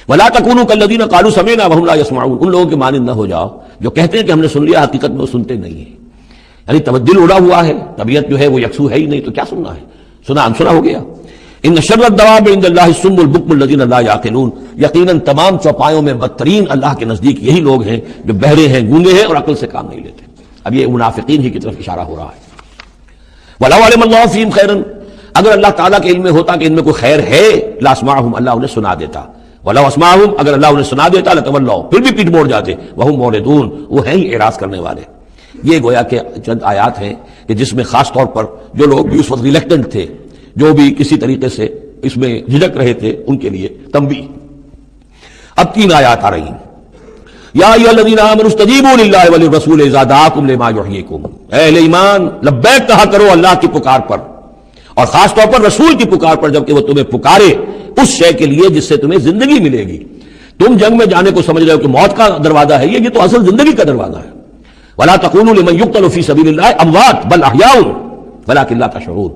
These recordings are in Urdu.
ولا تکونوا کالذین قالوا سمعنا وهم لا يسمعون، ان لوگوں کے مانند نہ ہو جاؤ جو کہتے ہیں کہ ہم نے سن لیا، حقیقت میں وہ سنتے نہیں ہیں. یعنی تبدل اڑا ہوا ہے، طبیعت جو ہے وہ یکسو ہے ہی نہیں، تو کیا سننا ہے، سنا انسنا ہو گیا. ان شر الدواب عند اللہ الصم البکم الذین لا یعقلون، یقیناً تمام چوپایوں میں بدترین اللہ کے نزدیک یہی لوگ ہیں جو بہرے ہیں، گونگے ہیں اور عقل سے کام نہیں لیتے. اب یہ منافقین ہی کی طرف اشارہ ہو رہا ہے. وَلَوْ عَلِمَ اللَّهُ فِيهِمْ خَيْرًا، اگر اللہ تعالیٰ کے علم میں ہوتا کہ ان میں کوئی خیر ہے، لَأَسْمَعَهُمْ، اللہ انہیں سنا دیتا. وَلَوْ أَسْمَعَهُمْ، اگر اللہ انہیں سنا دیتا لَتَوَلَّوْا، پھر بھی پیٹ موڑ جاتے. وَهُمْ مُعْرِضُونَ، وہ ہیں ہی اعراض کرنے والے. یہ گویا کہ چند آیات ہیں کہ جس میں خاص طور پر جو لوگ بھی اس وقت ریلیکٹنٹ تھے، جو بھی کسی طریقے سے اس میں جھجک رہے تھے، ان کے لیے تنبیہ. اب 3 آیات آ رہی ہیں. یا ایھا الذین آمنوا استجیبوا للہ وللرسول اذا دعاکم لما یحییکم، اے اہل ایمان لبیک کہا کرو اللہ کی پکار پر، اور خاص طور پر رسول کی پکار پر، جبکہ وہ تمہیں پکارے اس شے کے لیے جس سے تمہیں زندگی ملے گی. تم جنگ میں جانے کو سمجھ رہے ہو کہ موت کا دروازہ ہے، یہ تو اصل زندگی کا دروازہ ہے. ولا تقولوا لمن يقتل في سبيل الله اموات بل احياء ولكن لا تشعرون.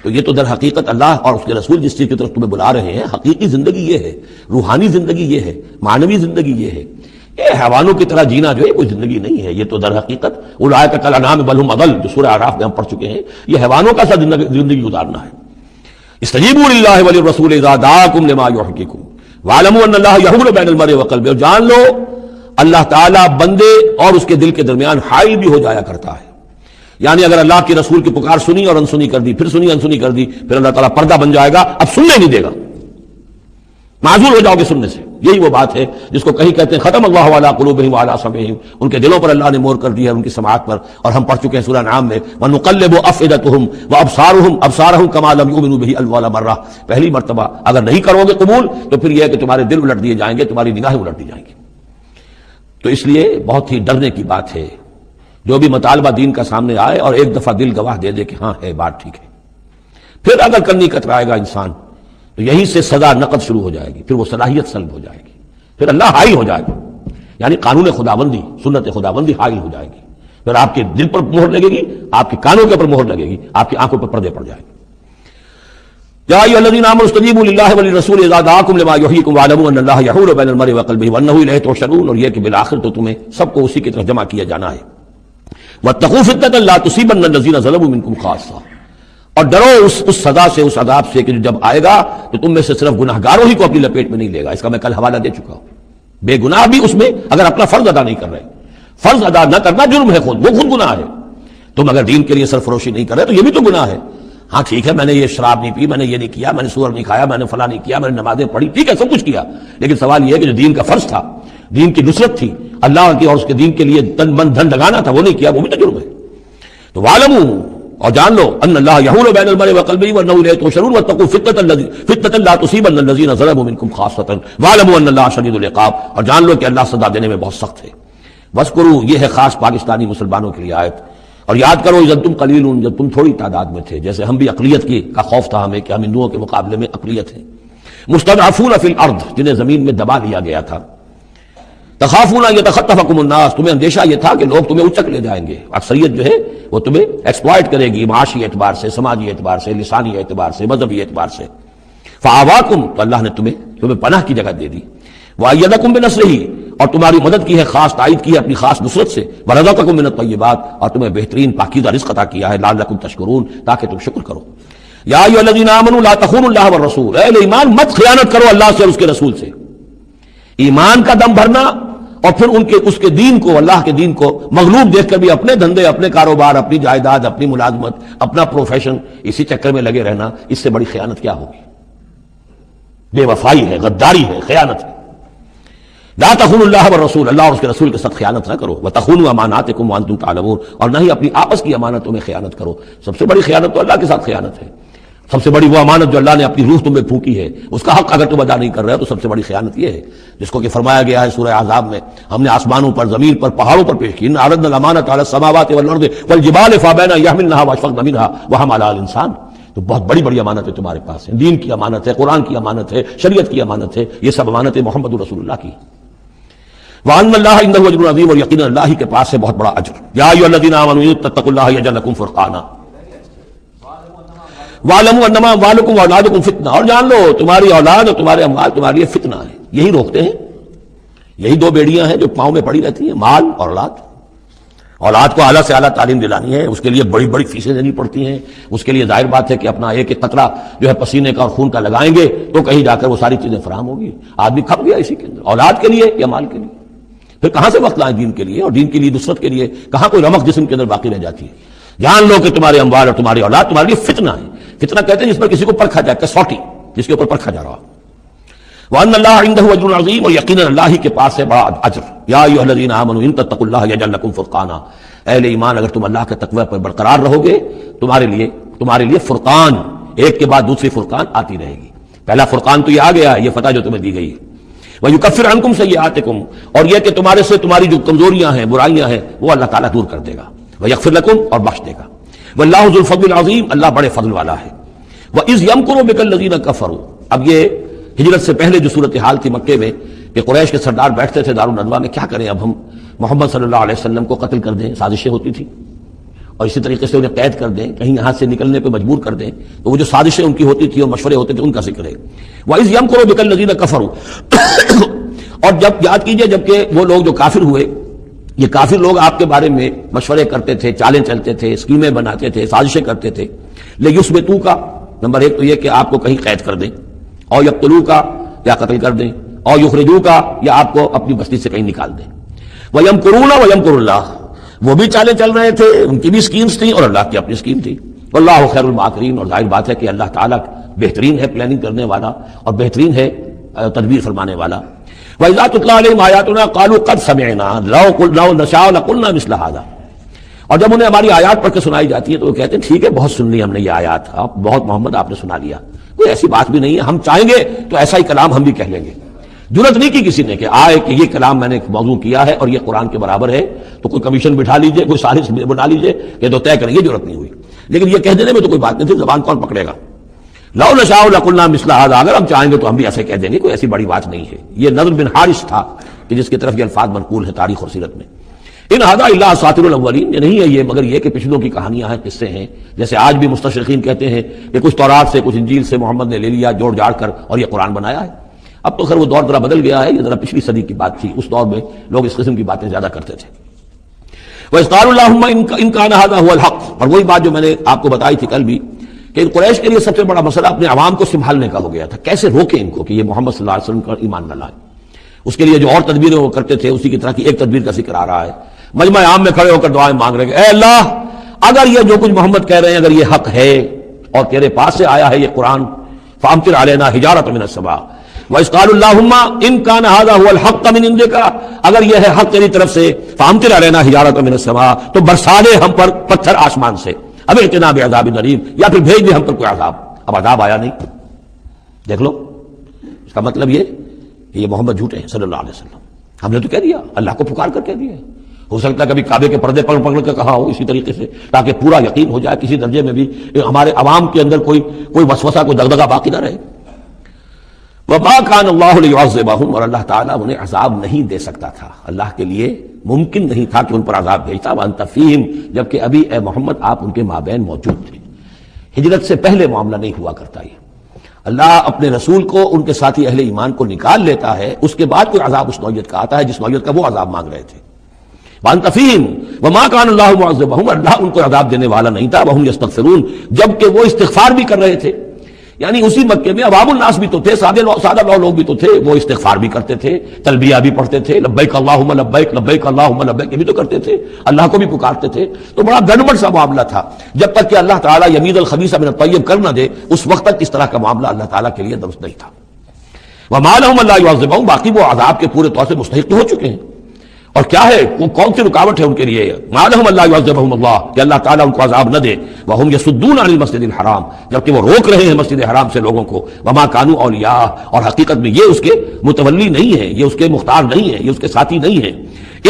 تو یہ تو در حقیقت اللہ اور اس کے رسول جس چیز کی طرف تمہیں بلا رہے ہیں، حقیقی زندگی یہ ہے، روحانی زندگی یہ ہے، معنوی زندگی یہ ہے. یہ حیوانوں کی طرح جینا جو ہے کوئی زندگی نہیں ہے. یہ تو در حقیقت اولئک کالانعام بل هم اضل، جو سورہ اعراف میں ہم پڑھ چکے ہیں، یہ حیوانوں کا سا زندگی گزارنا ہے. استجیبوا للہ وللرسول اذا دعاکم لما یحییکم واعلموا ان اللہ یحول بین المرء وقلبہ، اور جان لو اللہ تعالیٰ بندے اور اس کے دل کے درمیان حائل بھی ہو جایا کرتا ہے. یعنی اگر اللہ کے رسول کی پکار سنی اور انسنی کر دی، پھر سنی انسنی کر دی، پھر اللہ تعالیٰ پردہ بن جائے گا، اب سننے نہیں دے گا، معذور ہو جاؤ گے سننے سے. یہی وہ بات ہے جس کو کہیں کہتے ہیں ختم اللہ علی قلوبہم وعلی سمعہم، ان کے دلوں پر اللہ نے مہر کر دی ہے، ان کی سماعت پر. اور ہم پڑھ چکے ہیں سورہ انعام میں وَنُقَلِّبُ أَفْئِدَتَهُمْ وَأَبْصَارَهُمْ كَمَا لَمْ يُؤْمِنُوا بِهِ أَوَّلَ مَرَّةٍ. پہلی مرتبہ اگر نہیں کرو گے قبول تو پھر یہ ہے کہ تمہارے دل الٹ دیے جائیں گے، تمہاری نگاہیں الٹ دی جائیں گی. تو اس لیے بہت ہی ڈرنے کی بات ہے جو بھی مطالبہ دین کا سامنے آئے اور ایک دفعہ دل گواہ دے دے کہ ہاں ہے بات ٹھیک ہے، پھر اگر کرنی کترائے گا انسان تو یہیں سے سزا نقد شروع ہو جائے گی، پھر وہ صلاحیت سلب ہو جائے گی، پھر اللہ حائل ہو جائے گا. یعنی قانون خداوندی، سنت خداوندی حائل ہو جائے گی، پھر آپ کے دل پر مہر لگے گی، آپ کے کانوں کے اوپر مہر لگے گی، آپ کی آنکھوں پر پردے پڑ جائیں گے. یا ایھا الذین آمنوا استجیبوا للہ وللرسول اذا دعاکم لما یحییکم واعلموا ان اللہ یحول بین المرء وقلبہ وانہ الیہ تحشرون. اور یہ کہ بالآخر تو تمہیں سب کو اسی کی طرف جمع کیا جانا ہے. واتقوا فتنۃ لا تصیبن الذین ظلموا منکم خاصہ، اور ڈرو اس سزا سے، اس عذاب سے کہ جب آئے گا تو تم میں سے صرف گناہ گاروں ہی کو اپنی لپیٹ میں نہیں لے گا. اس کا میں کل حوالہ دے چکا ہوں. بے گناہ بھی اس میں اگر اپنا فرض ادا نہیں کر رہے، فرض ادا نہ کرنا جرم ہے، وہ خود گناہ ہے. تم اگر دین کے لیے سرفروشی نہیں کر رہے تو یہ بھی تو گناہ ہے. ہاں ٹھیک ہے، میں نے یہ شراب نہیں پی، میں نے یہ نہیں کیا، میں نے سور نہیں کھایا، میں نے فلاں نہیں کیا، میں نے نمازیں پڑھی، ٹھیک ہے سب کچھ کیا، لیکن سوال یہ ہے کہ جو دین کا فرض تھا، دین کی نصرت تھی، اللہ کی اور اس کے دین کے لیے تن من دھن لگانا تھا، وہ نہیں کیا، وہ بھی تو جرم ہے. تو وَاعْلَمُوا، اور جان لو ان اللہ یحول بین المرء وقلبہ وانہ الیہ تحشرون واتقوا فتنۃ لا تصیبن الذین ظلموا منکم خاصۃ واعلموا ان اللہ شدید العقاب. اور جان لو کہ اللہ سزا دینے میں بہت سخت ہے. وَاذْكُرُوا، یہ ہے خاص پاکستانی مسلمانوں کے لیے آیت. اور یاد کرو جب تم قلیل، جب تم تھوڑی تعداد میں تھے، جیسے ہم بھی اقلیت کی کا خوف تھا ہمیں کہ ہم ہندوؤں کے مقابلے میں اقلیت ہیں. مستضعفون فی الارض، جنہیں زمین میں دبا لیا گیا تھا. تخافون یتخطفکم الناس، تمہیں اندیشہ یہ تھا کہ لوگ تمہیں اچک لے جائیں گے، اکثریت جو ہے وہ تمہیں ایکسپلائٹ کرے گی، معاشی اعتبار سے، سماجی اعتبار سے، لسانی اعتبار سے، مذہبی اعتبار سے. فآواکم، تو اللہ نے تمہیں پناہ کی جگہ دے دی. وأیدکم بنصرہ، اور تمہاری مدد کی ہے، خاص تائید کی ہے اپنی خاص نصرت سے. ورزقکم من الطیبات، اور تمہیں بہترین پاکیزہ رزق عطا کیا ہے، لعلکم تشکرون، تاکہ تم شکر کرو. یا ایھا الذین آمنوا لا تخونوا اللہ والرسول، اے ایمان مت خیانت کرو اللہ سے اور اس کے رسول سے. ایمان کا دم بھرنا اور پھر اس کے دین کو، اللہ کے دین کو مغلوب دیکھ کر بھی اپنے دھندے، اپنے کاروبار، اپنی جائیداد، اپنی ملازمت، اپنا پروفیشن، اسی چکر میں لگے رہنا، اس سے بڑی خیانت کیا ہوگی؟ بے وفائی ہے، غداری ہے، خیانت ہے. لا تخونوا اللہ والرسول، اللہ اور اس کے رسول کے ساتھ خیانت نہ کرو. وتخونوا اماناتکم وانتم تعلمون، اور نہ ہی اپنی آپس کی امانتوں میں خیانت کرو. سب سے بڑی خیانت تو اللہ کے ساتھ خیانت ہے. سب سے بڑی وہ امانت جو اللہ نے اپنی روح تمہیں پھونکی ہے، اس کا حق اگر تم ادا نہیں کر رہے ہو تو سب سے بڑی خیانت یہ ہے، جس کو کہ فرمایا گیا ہے سورہ احزاب میں، ہم نے آسمانوں پر، زمین پر، پہاڑوں پر پیش کی. ان عرضنا الامانۃ علی السماوات والارض والجبال فابین ان یحملنها واشفقن منها وحملها الانسان. تو بہت بڑی بڑی امانتیں تمہارے پاس ہیں. دین کی امانت ہے، قرآن کی امانت ہے، شریعت کی امانت ہے، یہ سب امانتیں محمد رسول اللہ کی. وَأَنَّ اللَّهَ عِندَهُ أَجْرٌ عَظِيمٌ، اور یقینا اللہ ہی کے پاس ہے بہت بڑا اجر. یا ایھا الذین آمنوا اتقوا اللہ یجعل لکم فرقانا وَاعْلَمُوا أَنَّمَا أَمْوَالُكُمْ وَأَوْلَادُكُمْ فِتْنَةٌ، اور جان لو تمہاری اولاد اور تمہارے اموال تمہارے لیے فتنہ ہے. یہی روکتے ہیں. یہی دو بیڑیاں ہیں جو پاؤں میں پڑی رہتی ہیں، مال اور اولاد. اولاد کو اعلیٰ سے اعلیٰ تعلیم دلانی ہے، اس کے لیے بڑی بڑی فیسیں دینی پڑتی ہیں. اس کے لیے ظاہر بات ہے کہ اپنا ایک ایک قطرہ جو ہے پسینے کا اور خون کا لگائیں گے تو کہیں جا کر وہ ساری چیزیں فراہم ہوگی. آدمی کھپ گیا اسی کے اندر، اولاد کے لیے یا مال کے لیے. پھر کہاں سے وقت لائیں دین کے لیے، اور دین کے لیے نصرت کے لیے کہاں کوئی رمق جسم کے اندر باقی رہ جاتی ہے. جان لو کہ تمہارے اموال اور تمہاری اولاد تمہارے لیے فتنہ ہے. فتنہ کہتے ہیں جس پر کسی کو پرکھا جائے، کسوٹی جس کے اوپر پرکھا جا رہا. وَأَنَّ اللَّهَ عِندَهُ أَجْرٌ عَظِيمٌ، اور یقیناً اللہ ہی کے پاس ہے بڑا اجر. یا ایھا الذین آمنوا ان تتقوا اللہ یجعل لکم فرقانا، اہل ایمان اگر تم اللہ کے تقوی پر برقرار رہو گے تمہارے لیے فرقان، ایک کے بعد دوسری فرقان آتی رہے گی. پہلا فرقان تو یہ آ گیا، یہ فتح جو تمہیں دی گئی ہے. وَيُكَفِّرْ عَنْكُمْ سَيِّئَاتِكُمْ، اور یہ کہ تمہارے سے تمہاری جو کمزوریاں ہیں، برائیاں ہیں، وہ اللہ تعالیٰ دور کر دے گا. وَيَغْفِرْ لَكُمْ، اور بخش دے گا. وَاللَّهُ ذُو الْفَضْلِ الْعَظِيمِ، اللہ بڑے فضل والا ہے. وَإِذْ يَمْكُرُ بِكَ الَّذِينَ كَفَرُوا، اب یہ ہجرت سے پہلے جو صورتحال تھی مکے میں کہ قریش کے سردار بیٹھتے تھے دارالندوا میں، کیا کریں اب ہم محمد صلی اللہ علیہ وسلم کو قتل کر دیں، سازشیں ہوتی تھیں، اور اسی طریقے سے انہیں قید کر دیں، کہیں یہاں سے نکلنے پہ مجبور کر دیں. تو وہ جو سازشیں ان کی ہوتی تھی اور مشورے ہوتے تھے ان کا ذکر ہے. وَإِذْ يَمْكُرُ بِكَ الَّذِينَ كَفَرُوا، اور جب یاد کیجئے جبکہ وہ لوگ جو کافر ہوئے، یہ کافر لوگ آپ کے بارے میں مشورے کرتے تھے، چالیں چلتے تھے، اسکیمیں بناتے تھے، سازشیں کرتے تھے. لِيُثْبِتُوكَ، نمبر ایک تو یہ کہ آپ کو کہیں قید کر دیں، اور یقتلوک، یا قتل کر دیں، اور یخرجوک، یا آپ کو اپنی بستی سے کہیں نکال دیں. وَيَمْكُرُونَ وَيَمْكُرُ اللَّهُ، وہ بھی چالیں چل رہے تھے، ان کی بھی اسکیمز تھیں اور اللہ کی اپنی اسکیم تھی. واللہ خیر الماکرین، اور ظاہر بات ہے کہ اللہ تعالیٰ بہترین ہے پلاننگ کرنے والا اور بہترین ہے تدبیر فرمانے والا. وَإِذَا تُتْلَىٰ عَلَيْهِمْ آيَاتُنَا قَالُوا قَدْ سَمِعْنَا لَوْ نَشَاءُ لَقُلْنَا مِثْلَ هَٰذَا، اور جب انہیں ہماری آیات پڑھ کے سنائی جاتی ہے تو وہ کہتے ہیں ٹھیک ہے بہت سن لی ہم نے یہ آیات، بہت محمد آپ نے سنا لیا، کوئی ایسی بات بھی نہیں ہے، ہم چاہیں گے تو ایسا ہی کلام ہم بھی کہہ لیں گے. جرت نہیں کی کسی نے کہ آئے کہ یہ کلام میں نے موضوع کیا ہے اور یہ قرآن کے برابر ہے تو کوئی کمیشن بٹھا لیجئے، کوئی سازش بنا لیجئے کہ تو طے کریں، یہ جرت نہیں ہوئی. لیکن یہ کہہ دینے میں تو کوئی بات نہیں تھی، زبان کون پکڑے گا. لو نشاء لقلنا مثل هذا، اگر ہم چاہیں گے تو ہم بھی ایسے کہہ دیں گے، کوئی ایسی بڑی بات نہیں ہے. یہ نضر بن حارث تھا کہ جس کی طرف یہ الفاظ منقول ہیں تاریخ اور سیرت میں. ان هذا الا اساطیر الاولین، یہ نہیں ہے یہ مگر یہ کہ پچھلوں کی کہانیاں ہیں، قصے ہیں. جیسے آج بھی مستشرقین کہتے ہیں کہ کچھ تورات سے کچھ انجیل سے محمد نے لے لیا جوڑ جاڑ کر اور یہ قرآن بنایا ہے. اب تو خیر وہ دور ذرا بدل گیا ہے، یہ ذرا پچھلی صدی کی بات تھی، اس دور میں لوگ اس قسم کی باتیں زیادہ کرتے تھے. وَإِذْ قَالُوا اللَّهُمَّ إِنْ كَانَ هَذَا هُوَ الْحَقُّ، اور وہی بات جو میں نے آپ کو بتائی تھی کل بھی کہ قریش کے لیے سب سے بڑا مسئلہ اپنے عوام کو سنبھالنے کا ہو گیا تھا، کیسے روکیں ان کو کہ یہ محمد صلی اللہ علیہ وسلم کا ایمان نہ لائیں. اس کے لیے جو اور تدبیریں وہ کرتے تھے اسی کی طرح کی ایک تدبیر کا ذکر آ رہا ہے. مجمع عام میں کھڑے ہو کر دعائیں مانگ رہے ہیں، اے اللہ اگر یہ جو کچھ محمد کہہ رہے ہیں اگر یہ حق ہے اور تیرے پاس سے آیا ہے یہ قرآن، فَأَمْطِرْ عَلَيْنَا حِجَارَةً مِّنَ السَّمَاءِ وَإِذْ قَالُوا اللَّهُمَّ إِنْ كَانَ هَذَا هُوَ الْحَقُّ مِنْ عِنْدِكَ، اگر یہ ہے حق تیری طرف سے، فَأَمْطِرْ عَلَيْنَا حِجَارَةً مِّنَ السَّمَاءِ، تو برسا دے ہم پر پتھر آسمان سے، اب ائتنا بعذاب الیم، یا پھر بھیج دے ہم پر کوئی عذاب. اب عذاب آیا نہیں. دیکھ لو اس کا مطلب یہ کہ یہ محمد جھوٹے ہیں صلی اللہ علیہ وسلم. ہم نے تو کہہ دیا، اللہ کو پکار کر کہہ دیا. ہو سکتا ہے کبھی کعبے کے پردے پکڑ کے کہا ہو اسی طریقے سے، تاکہ پورا یقین ہو جائے کسی درجے میں بھی ہمارے عوام کے اندر کوئی وسوسہ کوئی دغدغہ باقی نہ رہے. وَمَا كَانَ اللَّهُ لِيُعَذِّبَهُمْ، اور اللہ تعالیٰ انہیں عذاب نہیں دے سکتا تھا، اللہ کے لیے ممکن نہیں تھا کہ ان پر عذاب بھیجتا. وَأَنْتَ فِيهِمْ، جبکہ ابھی اے محمد آپ ان کے مابین موجود تھے. ہجرت سے پہلے معاملہ نہیں ہوا کرتا یہ. اللہ اپنے رسول کو ان کے ساتھی اہل ایمان کو نکال لیتا ہے، اس کے بعد کوئی عذاب اس نوعیت کا آتا ہے جس نوعیت کا وہ عذاب مانگ رہے تھے. وَأَنْتَ فِيهِمْ وَمَا كَانَ اللَّهُ مُعَذِّبَهُمْ، اللہ ان کو عذاب دینے والا نہیں تھا. وَهُمْ يَسْتَغْفِرُونَ، جبکہ وہ استغفار بھی کر رہے تھے. یعنی اسی مکے میں عوام الناس بھی تو تھے، سادہ لوگ بھی تو تھے، وہ استغفار بھی کرتے تھے، تلبیہ بھی پڑھتے تھے، لبیک اللہم لبیک لبیک اللہم لبیک، یہ بھی تو کرتے تھے، اللہ کو بھی پکارتے تھے. تو بڑا گڑبڑ سا معاملہ تھا. جب تک کہ اللہ تعالیٰ یمید الخبیث من الطیب کر نہ دے اس وقت تک اس طرح کا معاملہ اللہ تعالیٰ کے لیے درست نہیں تھا. وَمَا لَهُمْ أَلَّا يُعَذِّبَهُمْ، باقی وہ عذاب کے پورے طور سے مستحق ہو چکے ہیں. اور کیا ہے وہ کون سی رکاوٹ ہے ان کے لیے؟ مَا لَهُمْ أَلَّا يُعَذِّبَهُمُ اللَّهُ، کہ اللہ تعالیٰ ان کو عذاب نہ دے. وَهُمْ يَصُدُّونَ عَنِ الْمَسْجِدِ الْحَرَامِ، جبکہ وہ روک رہے ہیں مسجد حرام سے لوگوں کو. وَمَا كَانُوا أَوْلِيَاءَهُ، اور حقیقت میں یہ اس کے متولی نہیں ہے، یہ اس کے مختار نہیں ہے، یہ اس کے ساتھی نہیں ہے.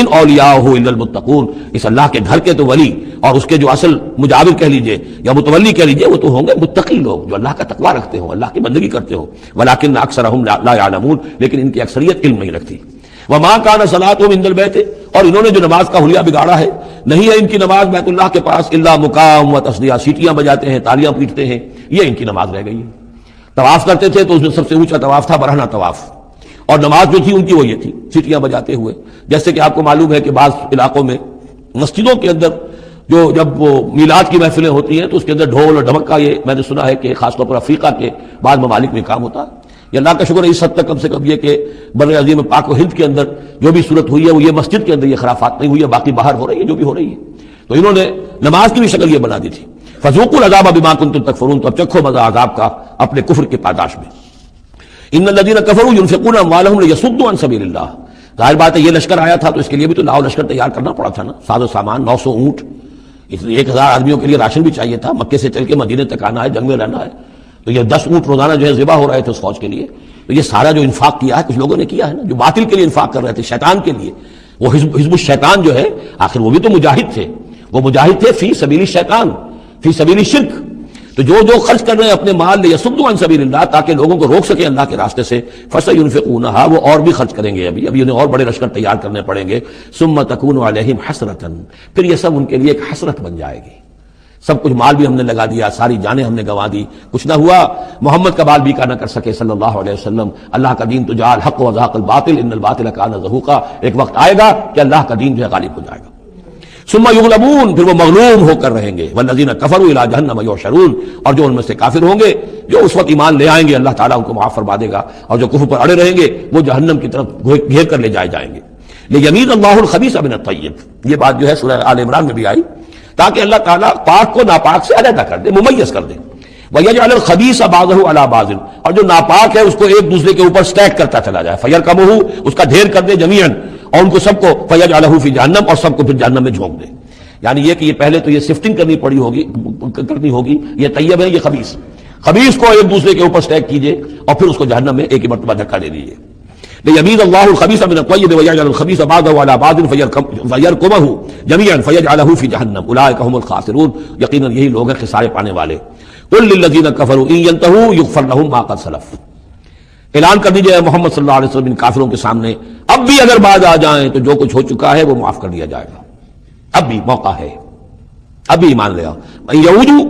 ان اولیاءہ الا المتقون، اس اللہ کے گھر کے تو ولی اور اس کے جو اصل مجاور کہہ لیجئے یا متولی کہہ لیجئے وہ تو ہوں گے متقی لوگ جو اللہ کا تقوی رکھتے ہوں، اللہ کی بندگی کرتے ہوں. ولکن اکثرهم لا يعلمون، لیکن ان کی اکثریت علم نہیں رکھتی. وما كان صلاتهم عند البيت، اور انہوں نے جو نماز کا حلیہ بگاڑا ہے، نہیں ہے ان کی نماز بیت اللہ کے پاس الا مقام و تصدیہ، سیٹیاں بجاتے ہیں، تالیاں پیٹتے ہیں، یہ ان کی نماز رہ گئی ہے. طواف کرتے تھے تو اس میں سب سے اونچا طواف تھا برہنہ طواف، اور نماز جو تھی ان کی وہ یہ تھی سیٹیاں بجاتے ہوئے. جیسے کہ آپ کو معلوم ہے کہ بعض علاقوں میں مسجدوں کے اندر جب وہ میلاد کی محفلیں ہوتی ہیں تو اس کے اندر ڈھول اور ڈھمک کا یہ میں نے سنا ہے کہ خاص طور پر افریقہ کے بعض ممالک میں کام ہوتا ہے. یہ اللہ کا شکر ہے اس حد تک کم سے کم یہ کہ بر عظیم پاک و ہند کے اندر جو بھی صورت ہوئی ہے وہ یہ مسجد کے اندر یہ خرافات نہیں ہوئی ہے، باقی باہر ہو رہی ہے جو بھی ہو رہی ہے. تو انہوں نے نماز کی بھی شکل یہ بنا دی تھی. فذوقوا العذاب بما کنتم تکفرون، تو اب چکھو مزہ عذاب کا اپنے کفر کے پاداش میں. ان الذين كفروا ينفقون اموالهم ليصدوا عن سبيل الله. ظاہر بات ہے یہ لشکر آیا تھا تو اس کے لیے بھی تو لاؤ لشکر تیار کرنا پڑا تھا نا، ساز و سامان 900 اونٹ، اس لیے 1000 آدمیوں کے لیے راشن بھی چاہیے تھا. مکے سے چل کے مدینے تک آنا ہے، جنگ میں رہنا ہے، تو یہ 10 اونٹ روزانہ جو ہے ذبح ہو رہے تھے اس فوج کے لیے. تو یہ سارا جو انفاق کیا ہے کچھ لوگوں نے کیا ہے نا، جو باطل کے لیے انفاق کر رہے تھے، شیطان کے لیے. وہ حزب الشیطان جو ہے آخر وہ بھی تو مجاہد تھے، وہ مجاہد تھے فی سبیل الشیطان، فی سبیل الشرک. تو جو خرچ کر رہے ہیں اپنے مال لیصدوا عن سبیل اللہ، تاکہ لوگوں کو روک سکے اللہ کے راستے سے، فسینفقونھا، وہ اور بھی خرچ کریں گے. ابھی انہیں اور بڑے لشکر تیار کرنے پڑیں گے. ثم تکون علیہم حسرۃ، پھر یہ سب ان کے لیے ایک حسرت بن جائے گی. سب کچھ مال بھی ہم نے لگا دیا، ساری جانیں ہم نے گنوا دی، کچھ نہ ہوا. محمد کا بال بیکا نہ کر سکے صلی اللہ علیہ وسلم. اللہ کا دین تو جاء الحق وزهق الباطل ان الباطل کان زهوقا. ایک وقت آئے گا کہ اللہ کا دین جو ہے غالب ہو جائے گا. ثم یغلبون، پھر وہ مغلوب ہو کر رہیں گے. والذین کفروا الی جہنم یحشرون، اور جو ان میں سے کافر ہوں گے جو اس وقت ایمان لے آئیں گے اللہ تعالیٰ ان کو معاف فرما دے گا، اور جو کفر پر اڑے رہیں گے وہ جہنم کی طرف گھیر کر لے جائیں گے. لیمیز اللہ الخبیث من الطیب، یہ بات جو ہے سورہ آل عمران میں بھی آئی، تاکہ اللہ تعالیٰ پاک کو ناپاک سے علیحدہ کر دے، ممیز کر دے. وَيَجْعَلَ الْخَبِيثَ بَعْضَهُ عَلَى بَعْضٍ، اور جو ناپاک ہے اس کو ایک دوسرے کے اوپر سٹیک کرتا چلا جائے. فَيَرْكَمُهُ، اس کا ڈھیر کر دے جميعاً، اور ان کو سب کو فَيَجْعَلَهُ فِي جہنم، اور سب کو پھر جہنم میں جھونک دے. یعنی یہ کہ یہ پہلے تو یہ سفٹنگ کرنی ہوگی، یہ طیب ہے، یہ خبیث. خبیث کو ایک دوسرے کے اوپر سٹیک کیجئے اور پھر اس کو جہنم میں ایک ہی مرتبہ دھکا دے دیجئے. لیمیز اللہ الخبیث من الطیب ویجعل الخبیث بعضه علی بعض فیرکمہ جمیعا فیجعلہ فی جہنم اولئک هم الخاسرون، یقیناً یہی لوگ ہیں خسارے پانے والے. قل للذین کفروا ان ینتہوا یغفر لهم ما قد سلف، اعلان کر دیجئے محمد صلی اللہ علیہ وسلم ان کافروں کے سامنے اب بھی اگر باز آ جائیں تو جو کچھ ہو چکا ہے وہ معاف کر دیا جائے گا. اب بھی موقع ہے، اب بھی ایمان لے آؤ. یعودوا،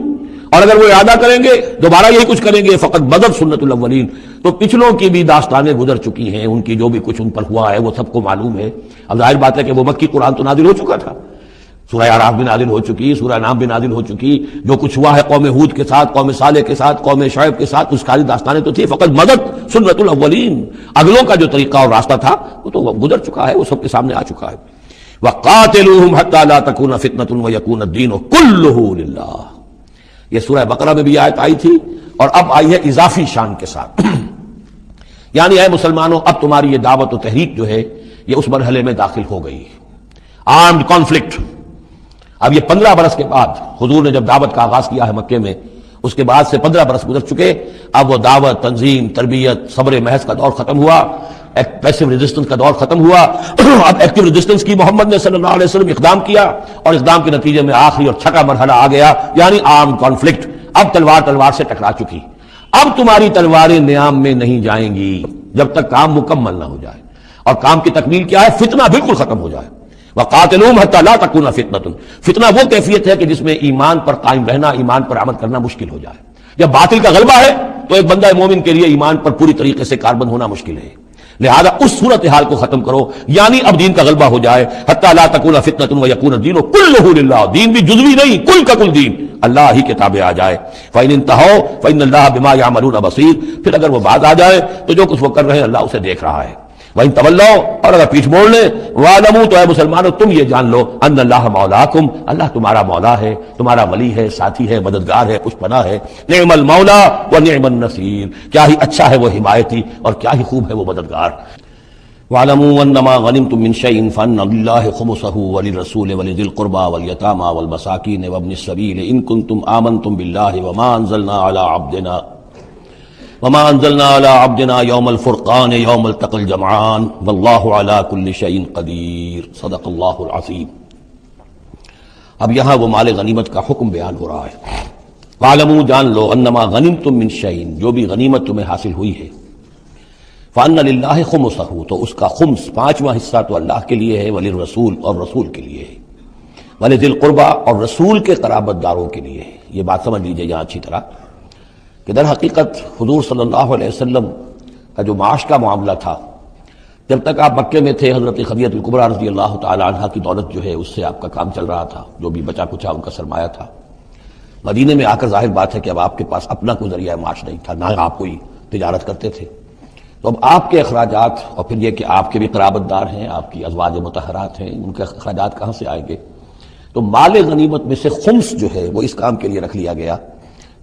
اور اگر وہ ارادہ کریں گے دوبارہ یہی کچھ کریں گے، فقط بدت سنت الاولین، تو پچھلوں کی بھی داستانیں گزر چکی ہیں، ان کی جو بھی کچھ ان پر ہوا ہے وہ سب کو معلوم ہے. اب ظاہر بات ہے کہ وہ مکی قرآن تو نازل ہو چکا تھا، سورہ اعراف بھی نازل ہو چکی، سورہ نام بھی نازل ہو چکی. جو کچھ ہوا ہے قوم ہود کے ساتھ، قوم صالح کے ساتھ، قوم شعیب کے ساتھ، اس ساری داستانیں تو تھی. فقط مدد سنت الاولین، اگلوں کا جو طریقہ اور راستہ تھا وہ تو گزر چکا ہے، وہ سب کے سامنے آ چکا ہے. وَقَاتِلُوهُمْ حَتَّى لَا تَكُونَ فِتْنَةٌ وَيَكُونَ الدِّينُ كُلُّهُ لِلَّهِ. یہ سورہ بقرہ میں بھی آیت آئی تھی اور اب آئی ہے اضافی شان کے ساتھ. یعنی اے مسلمانوں، اب تمہاری یہ دعوت و تحریک جو ہے یہ اس مرحلے میں داخل ہو گئی، آرمڈ کانفلکٹ. اب یہ 15 برس کے بعد حضور نے جب دعوت کا آغاز کیا ہے مکے میں، اس کے بعد سے 15 برس گزر چکے. اب وہ دعوت، تنظیم، تربیت، صبر محض کا دور ختم ہوا، پیسو ریزسٹنس کا دور ختم ہوا. اب ایکٹیو ریزسٹنس کی محمد نے صلی اللہ علیہ وسلم اقدام کیا، اور اقدام کے نتیجے میں آخری اور چھٹا مرحلہ آ گیا، یعنی آرم کانفلکٹ. اب تلوار سے ٹکرا چکی. اب تمہاری تلواریں نیام میں نہیں جائیں گی جب تک کام مکمل نہ ہو جائے. اور کام کی تکمیل کیا ہے؟ فتنہ بالکل ختم ہو جائے. وَقَاتِلُوهُمْ حَتَّى لَا تَكُونَ فِتْنَةٌ، فتنہ وہ کیفیت ہے کہ جس میں ایمان پر قائم رہنا، ایمان پر عمل کرنا مشکل ہو جائے. جب باطل کا غلبہ ہے تو ایک بندہ مومن کے لیے ایمان پر پوری طریقے سے کاربند ہونا مشکل ہے. لہذا اس صورتحال کو ختم کرو، یعنی اب دین کا غلبہ ہو جائے. حَتَّى لَا تَكُونَ فِتْنَةٌ وَيَكُونَ الدِّينُ كُلُّهُ لِلَّهِ، دین بھی جزوی نہیں، کل کا کل دین اللہ ہی کے تابع آ جائے. فَإِنِ انْتَهَوْا فَإِنَّ اللَّهَ بِمَا يَعْمَلُونَ بَصِيرٌ، پھر اگر وہ باز آ جائے تو جو کچھ وہ کر رہے ہیں اللہ اسے دیکھ رہا ہے. وَإِن تَوَلَّوْا، اور اگر پیچھ موڑ لیں، وَاعْلَمُوا، تو اے مسلمانوں تم یہ جان لو، أَنَّ اللَّهَ مَوْلَاكُمْ، اللہ تمہارا مولا ہے، تمہارا ولی ہے، ساتھی ہے، مددگار ہے، پشت پناہ ہے. نعم المولا ونعم النصير، کیا ہی اچھا ہے وہ حمایتی اور کیا ہی خوب ہے وہ مددگار. وَاعْلَمُوا أَنَّمَا غَنِمْتُم مِّن شَيْءٍ فَأَنَّ لِلَّهِ خُمُسَهُ وَلِلرَّسُولِ وَلِذِي الْقُرْبَى وَالْيَتَامَى وَالْمَسَاكِينِ وَابْنِ السَّبِيلِ إِن كُنتُمْ آمَنتُم بِاللَّهِ وَمَا أَنزَلْنَا عَلَىٰ عَبْدِنَا يَوْمَ الْفُرْقَانِ يَوْمَ الْتَقَى الْجَمْعَانِ وَاللَّهُ عَلَىٰ كُلِّ شَيْءٍ قَدِيرٌ. صدق اللہ العظیم. اب یہاں وہ مال غنیمت کا حکم بیان ہو رہا ہے. وَاعْلَمُوا، جان لو، أَنَّمَا غَنِمْتُم مِّن شَيْءٍ، جو بھی غنیمت تمہیں حاصل ہوئی ہے، فَأَنَّ لِلَّهِ خُمُسَهُ، تو اس کا خمس، 5واں حصہ تو اللہ کے لیے ہے، وَلِلرَّسُولِ، اور رسول کے لیے ہے، وَلِذِي الْقُرْبَى، اور رسول کے قرابت داروں کے لیے ہے. یہ بات سمجھ لیجئے یہاں اچھی طرح کہ در حقیقت حضور صلی اللہ علیہ وسلم کا جو معاش کا معاملہ تھا جب تک آپ مکے میں تھے حضرت خدیجہ الکبریٰ رضی اللہ تعالی عنہا کی دولت جو ہے اس سے آپ کا کام چل رہا تھا، جو بھی بچا کچھا ان کا سرمایہ تھا۔ مدینے میں آ کر ظاہر بات ہے کہ اب آپ کے پاس اپنا کوئی ذریعہ معاش نہیں تھا، نہ آپ کوئی تجارت کرتے تھے، تو اب آپ کے اخراجات، اور پھر یہ کہ آپ کے بھی قرابت دار ہیں، آپ کی ازواج مطہرات ہیں، ان کے اخراجات کہاں سے آئیں گے؟ تو مال غنیمت میں سے خمس جو ہے وہ اس کام کے لیے رکھ لیا گیا،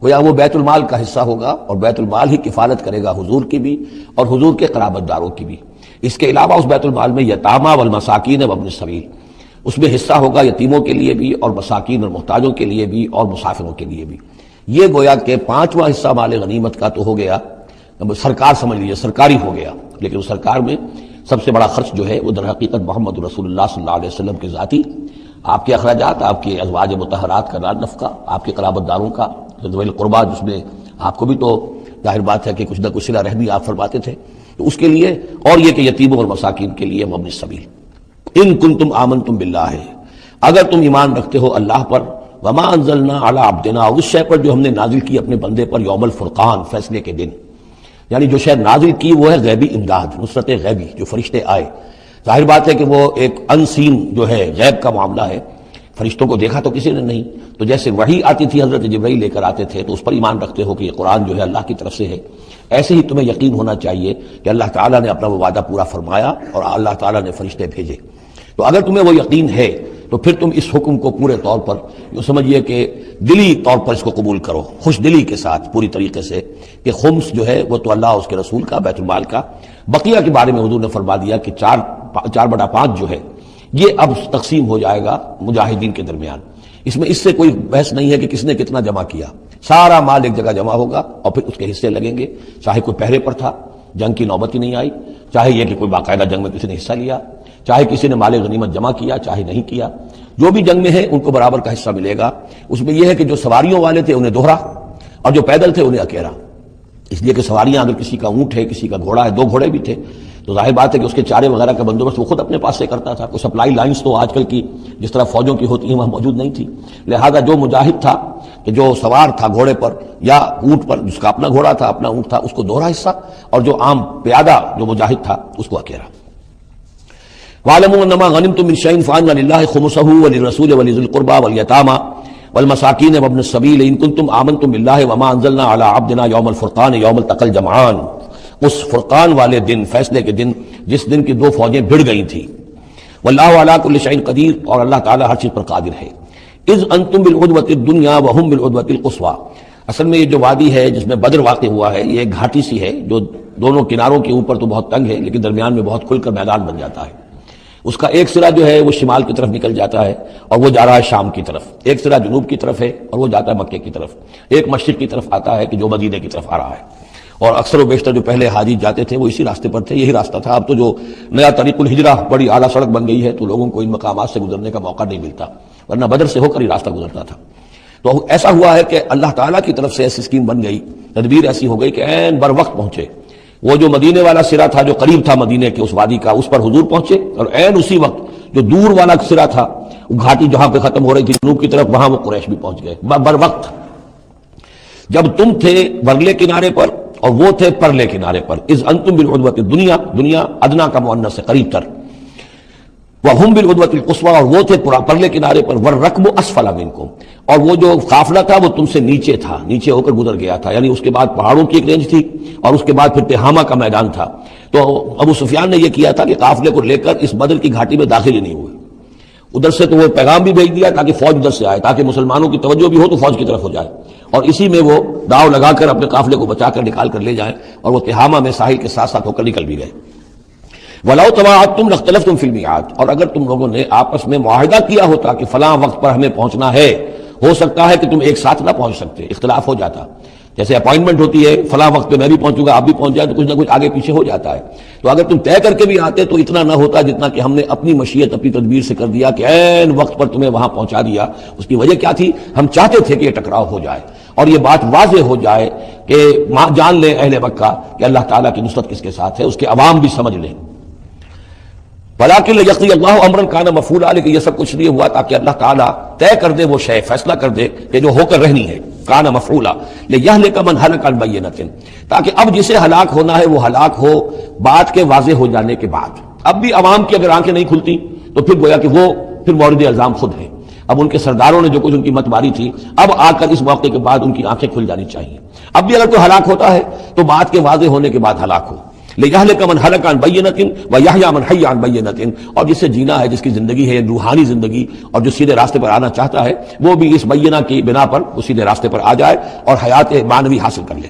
گویا وہ بیت المال کا حصہ ہوگا، اور بیت المال ہی کفالت کرے گا حضور کی بھی اور حضور کے قرابت داروں کی بھی۔ اس کے علاوہ اس بیت المال میں یتاما والمساکین وابن السبیل، اس میں حصہ ہوگا یتیموں کے لیے بھی اور مساکین اور محتاجوں کے لیے بھی اور مسافروں کے لیے بھی۔ یہ گویا کہ پانچواں حصہ مال غنیمت کا تو ہو گیا، سرکار سمجھ لیجیے سرکاری ہو گیا، لیکن اس سرکار میں سب سے بڑا خرچ جو ہے وہ در حقیقت محمد رسول اللہ صلی اللہ علیہ وسلم کے ذاتی، آپ کے اخراجات، آپ کے ازواج مطہرات کا نفقہ، آپ کے قرابت داروں کا ذوی القربہ، جس میں آپ کو بھی تو ظاہر بات ہے کہ کچھ نہ کچھ صلہ رحمی آپ فرماتے تھے، تو اس کے لیے، اور یہ کہ یتیموں اور مساکین کے لیے وابن السبیل۔ ان کنتم آمنتم باللہ، اگر تم ایمان رکھتے ہو اللہ پر، وما انزلنا علی عبدنا، اس شے پر جو ہم نے نازل کی اپنے بندے پر، یوم الفرقان، فیصلے کے دن، یعنی جو شے نازل کی وہ ہے غیبی امداد، نصرت غیبی، جو فرشتے آئے۔ ظاہر بات ہے کہ وہ ایک انسین جو ہے غیب کا معاملہ ہے، فرشتوں کو دیکھا تو کسی نے نہیں، تو جیسے وحی آتی تھی حضرت جبرائیل لے کر آتے تھے تو اس پر ایمان رکھتے ہو کہ یہ قرآن جو ہے اللہ کی طرف سے ہے، ایسے ہی تمہیں یقین ہونا چاہیے کہ اللہ تعالیٰ نے اپنا وہ وعدہ پورا فرمایا اور اللہ تعالیٰ نے فرشتے بھیجے۔ تو اگر تمہیں وہ یقین ہے تو پھر تم اس حکم کو پورے طور پر یوں سمجھیے کہ دلی طور پر اس کو قبول کرو، خوش دلی کے ساتھ پوری طریقے سے، کہ خمس جو ہے وہ تو اللہ اس کے رسول کا، بیت المال کا۔ بقیہ کے بارے میں حضور نے فرما دیا کہ 4/5 جو ہے یہ اب تقسیم ہو جائے گا مجاہدین کے درمیان، اس میں اس سے کوئی بحث نہیں ہے کہ کس نے کتنا جمع کیا، سارا مال ایک جگہ جمع ہوگا اور پھر اس کے حصے لگیں گے، چاہے کوئی پہرے پر تھا، جنگ کی نوبت ہی نہیں آئی، چاہے یہ کہ کوئی باقاعدہ جنگ میں کسی نے حصہ لیا، چاہے کسی نے مال غنیمت جمع کیا، چاہے نہیں کیا، جو بھی جنگ میں ہے ان کو برابر کا حصہ ملے گا۔ اس میں یہ ہے کہ جو سواریوں والے تھے انہیں دوہرا، اور جو پیدل تھے انہیں اکیلا، اس لیے کہ سواریاں اگر کسی کا اونٹ ہے، کسی کا گھوڑا ہے، 2 گھوڑے بھی تھے، تو ظاہر بات ہے کہ اس کے چارے وغیرہ کا بندوبست وہ خود اپنے پاس سے کرتا تھا، کوئی سپلائی لائنز تو آج کل کی جس طرح فوجوں کی ہوتی ہیں وہاں موجود نہیں تھی، لہذا جو مجاہد تھا کہ جو سوار تھا گھوڑے پر یا اونٹ پر، جس کا اپنا گھوڑا تھا، اپنا اونٹ تھا، اس کو دوہرا حصہ، اور جو عام پیادہ جو مجاہد تھا اس کو اکیلا۔ وَاعْلَمُوا أَنَّمَا غَنِمْتُم مِّن شَيْءٍ فَأَنَّ لِلَّهِ خُمُسَهُ وَلِلرَّسُولِ وَلِذِي الْقُرْبَىٰ وَالْيَتَامَىٰ وَالْمَسَاكِينِ وَابْنِ السَّبِيلِ إِن كُنتُمْ آمَنتُم بِاللَّهِ وَمَا أَنزَلْنَا عَلَىٰ عَبْدِنَا يَوْمَ الْفُرْقَانِ يَوْمَ الْتَقَى الْجَمْعَانِ، اس فرقان والے دن، فیصلے کے دن، جس دن کی 2 فوجیں بھڑ گئی تھیں۔ واللہ علی کل شیء قدیر، اور اللہ تعالیٰ ہر چیز پر قادر ہے۔ اذ انتم بالعدوۃ الدنیا وهم بالعدوۃ القصویٰ، اصل میں یہ جو وادی ہے جس میں بدر واقع ہوا ہے، یہ ایک گھاٹی سی ہے جو دونوں کناروں کے اوپر تو بہت تنگ ہے لیکن درمیان میں بہت کھل کر میدان بن جاتا ہے۔ اس کا ایک سرا جو ہے وہ شمال کی طرف نکل جاتا ہے اور وہ جا رہا ہے شام کی طرف، ایک سرا جنوب کی طرف ہے اور وہ جاتا ہے مکے کی طرف، ایک مشرق کی طرف آتا ہے کہ جو مدینے کی طرف آ رہا ہے، اور اکثر و بیشتر جو پہلے حاجی جاتے تھے وہ اسی راستے پر تھے، یہی راستہ تھا۔ اب تو جو نیا طریق الہجرہ بڑی اعلیٰ سڑک بن گئی ہے تو لوگوں کو ان مقامات سے گزرنے کا موقع نہیں ملتا، ورنہ بدر سے ہو کر ہی راستہ گزرتا تھا۔ تو ایسا ہوا ہے کہ اللہ تعالیٰ کی طرف سے ایسی اسکیم بن گئی، تدبیر ایسی ہو گئی کہ عین بر وقت پہنچے، وہ جو مدینے والا سرا تھا جو قریب تھا مدینے کے اس وادی کا، اس پر حضور پہنچے، اور عین اسی وقت جو دور والا سرا تھا، وہ گھاٹی جہاں پہ ختم ہو رہی تھی جنوب کی طرف، وہاں وہ قریش بھی پہنچ گئے بر وقت۔ جب تم تھے برلے کنارے پر اور وہ تھے پرلے کنارے پر، اذ انتم بالعدوۃ الدنیا، دنیا ادنا کا مؤنث سے قریب تر، وہم بالعدوۃ القصویٰ، اور وہ تھے پرلے کنارے پر، والرکب اسفل منکم، اور وہ جو قافلہ تھا وہ تم سے نیچے تھا، نیچے ہو کر گزر گیا تھا، یعنی اس کے بعد پہاڑوں کی ایک رینج تھی اور اس کے بعد پھر تہامہ کا میدان تھا۔ تو ابو سفیان نے یہ کیا تھا کہ قافلے کو لے کر اس بدر کی گھاٹی میں داخل ہی نہیں ہوئے، ادھر سے تو وہ پیغام بھی بھیج دیا تاکہ فوج ادھر سے آئے، تاکہ مسلمانوں کی توجہ بھی ہو تو فوج کی طرف ہو جائے، اور اسی میں وہ داؤ لگا کر اپنے قافلے کو بچا کر نکال کر لے جائیں، اور وہ تہامہ میں ساحل کے ساتھ ساتھ ہو کر نکل بھی گئے۔ وَلَوْ تَوَاعَدتُّمْ لَاخْتَلَفْتُمْ فِي الْمِيعَادِ، اور اگر تم لوگوں نے آپس میں معاہدہ کیا ہوتا کہ فلاں وقت پر ہمیں پہنچنا ہے، ہو سکتا ہے کہ تم ایک ساتھ نہ پہنچ سکتے، اختلاف ہو جاتا، جیسے اپائنٹمنٹ ہوتی ہے فلاں وقت پہ میں بھی پہنچوں گا، آپ بھی پہنچ جائے تو کچھ نہ کچھ آگے پیچھے ہو جاتا ہے، تو اگر تم طے کر کے بھی آتے تو اتنا نہ ہوتا جتنا کہ ہم نے اپنی مشیت اپنی تدبیر سے کر دیا کہ عین وقت پر تمہیں وہاں پہنچا دیا۔ اس کی وجہ کیا تھی؟ ہم چاہتے تھے کہ یہ ٹکراؤ ہو جائے اور یہ بات واضح ہو جائے کہ جان لیں اہل مکہ کہ اللہ تعالیٰ کی نصرت کس کے ساتھ ہے، اس کے عوام بھی سمجھ لیں۔ وَلَٰكِن لِيَقْضِيَ اللَّهُ أَمْرًا كَانَ مَفْعُولًا، لیکن یہ سب کچھ نہیں ہوا تاکہ اللہ تعالیٰ طے کر دے، وہ شے فیصلہ کر دے کہ جو ہو کر رہنی ہے۔ کان مفعولا لیہلک من ہلک عن بینۃ، تاکہ اب جسے ہلاک ہونا ہے وہ ہلاک ہو بات کے واضح ہو جانے کے بعد۔ اب بھی عوام کی اگر آنکھیں نہیں کھلتی تو پھر گویا کہ وہ پھر مورد الزام خود ہیں۔ اب ان کے سرداروں نے جو کچھ ان کی مت ماری تھی، اب آ کر اس موقع کے بعد ان کی آنکھیں کھل جانی چاہیے۔ اب بھی اگر کوئی ہلاک ہوتا ہے تو بات کے واضح ہونے کے بعد ہلاک ہو۔ لیہلک من ہلک عن بینۃ ویحیی من حی عن بینۃ، اور جس سے جینا ہے، جس کی زندگی ہے روحانی زندگی، اور جو سیدھے راستے پر آنا چاہتا ہے وہ بھی اس بینہ کی بنا پر وہ سیدھے راستے پر آ جائے اور حیات معنوی حاصل کر لے۔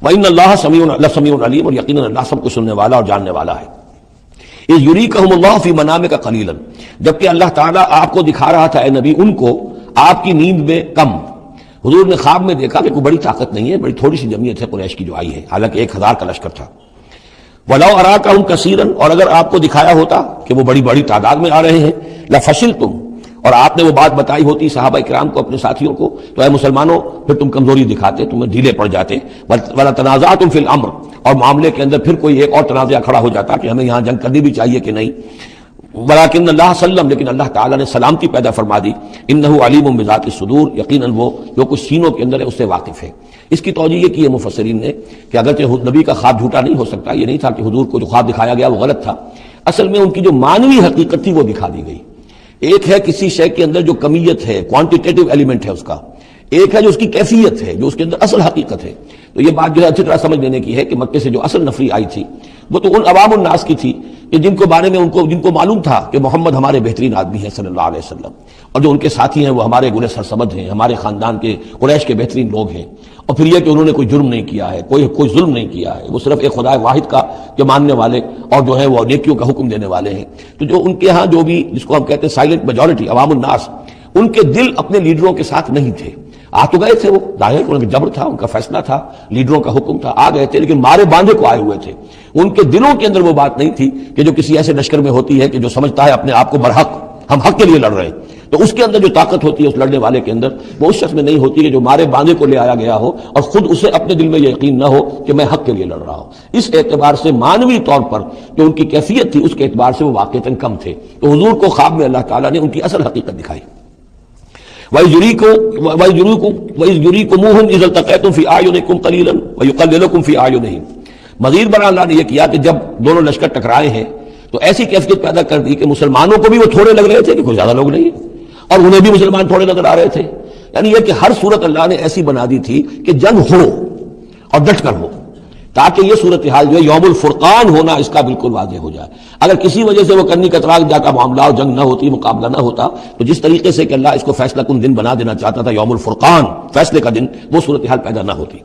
وان اللہ سمیع علیم، اور یقیناً اللہ سب کو سننے والا اور جاننے والا ہے۔ اذ یریکہم اللہ فی منامک قلیلا، جبکہ اللہ تعالیٰ آپ کو دکھا رہا تھا اے نبی ان کو آپ کی نیند میں کم۔ حضور نے خواب میں دیکھا کہ کوئی بڑی طاقت نہیں ہے، بڑی تھوڑی سی جمعیت ہے قریش کی جو آئی ہے، حالانکہ 1000 کا لشکر تھا۔ وَلَوْ أَرَاكَهُمْ كَثِيرًا، اور اگر آپ کو دکھایا ہوتا کہ وہ بڑی بڑی تعداد میں آ رہے ہیں، لَفَشِلْتُمْ، اور آپ نے وہ بات بتائی ہوتی صحابہ کرام کو، اپنے ساتھیوں کو، تو اے مسلمانوں پھر تم کمزوری دکھاتے، تمہیں ڈھیلے پڑ جاتے۔ وَلَتَنَازَعْتُمْ فِي الْأَمْرِ، اور معاملے کے اندر پھر کوئی ایک اور تنازع کھڑا ہو جاتا کہ ہمیں یہاں جنگ کرنی بھی چاہیے کہ نہیں۔ ولیکن اللہ سلم، لیکن اللہ تعالیٰ نے سلامتی پیدا فرما دی۔ انہ علیم بذات الصدور، یقیناً وہ جو کچھ سینوں کے اندر ہے اس سے واقف ہے۔ اس کی توجہ یہ کی ہے مفسرین نے کہ اگرچہ نبی کا خواب جھوٹا نہیں ہو سکتا، یہ نہیں تھا کہ حضور کو جو خواب دکھایا گیا وہ غلط تھا، اصل میں ان کی جو معنوی حقیقت تھی وہ دکھا دی گئی۔ ایک ہے کسی شے کے اندر جو کمیت ہے، کوانٹیٹیو ایلیمنٹ ہے اس کا، ایک ہے جو اس کی کیفیت ہے، جو اس کے اندر اصل حقیقت ہے۔ تو یہ بات جو ہے اچھی طرح سمجھ لینے کی ہے کہ مکے سے جو اصل نفری آئی تھی وہ تو ان عوام الناس کی تھی کہ جن کو بارے میں جن کو معلوم تھا کہ محمد ہمارے بہترین آدمی ہیں صلی اللہ علیہ وسلم، اور جو ان کے ساتھی ہیں وہ ہمارے گلے سرسبد ہیں، ہمارے خاندان کے قریش کے بہترین لوگ ہیں، اور پھر یہ کہ انہوں نے کوئی جرم نہیں کیا ہے، کوئی ظلم نہیں کیا ہے، وہ صرف ایک خدا واحد کا جو ماننے والے اور جو ہے وہ نیکیوں کا حکم دینے والے ہیں۔ تو جو ان کے ہاں جو بھی جس کو ہم کہتے ہیں سائلنٹ میجورٹی عوام الناس، ان کے دل اپنے لیڈروں کے ساتھ نہیں تھے۔ آ تو گئے تھے، وہ ظاہر ان کا جبر تھا، ان کا فیصلہ تھا، لیڈروں کا حکم تھا، آ گئے تھے، لیکن مارے باندھے کو آئے ہوئے تھے۔ ان کے دلوں کے اندر وہ بات نہیں تھی کہ جو کسی ایسے لشکر میں ہوتی ہے کہ جو سمجھتا ہے اپنے آپ کو برحق، ہم حق کے لیے لڑ رہے ہیں، تو اس کے اندر جو طاقت ہوتی ہے اس لڑنے والے کے اندر، وہ اس شخص میں نہیں ہوتی کہ جو مارے باندھے کو لے آیا گیا ہو اور خود اسے اپنے دل میں یہ یقین نہ ہو کہ میں حق کے لیے لڑ رہا ہوں۔ اس اعتبار سے معنوی طور پر جو ان کی کیفیت تھی اس کے اعتبار سے وہ واقعتاً کم تھے۔ تو حضور کو خواب میں اللہ تعالیٰ نے ان کی اصل حقیقت دکھائی۔ وَإِذْ يُرِيكُمُوهُمْ إِذْ الْتَقَيْتُمْ فِي أَعْيُنِكُمْ قَلِيلًا وَيُقَلِّلُكُمْ فِي أَعْيُنِهِمْ، مزید برآں اللہ نے یہ کیا کہ جب دونوں لشکر ٹکرائے ہیں تو ایسی کیفیت پیدا کر دی کہ مسلمانوں کو بھی وہ تھوڑے لگ رہے تھے کہ کوئی زیادہ لوگ نہیں ہیں، اور انہیں بھی مسلمان تھوڑے نظر آ رہے تھے۔ یعنی یہ کہ ہر صورت اللہ نے ایسی بنا دی تھی کہ جنگ ہو اور ڈٹ کر ہو، تاکہ یہ صورتحال جو ہے یوم الفرقان ہونا اس کا بالکل واضح ہو جائے۔ اگر کسی وجہ سے وہ کرنی کترا جاتا معاملہ اور جنگ نہ ہوتی، مقابلہ نہ ہوتا، تو جس طریقے سے کہ اللہ اس کو فیصلہ کن دن بنا دینا چاہتا تھا یوم الفرقان، فیصلے کا دن، وہ صورتحال پیدا نہ ہوتی۔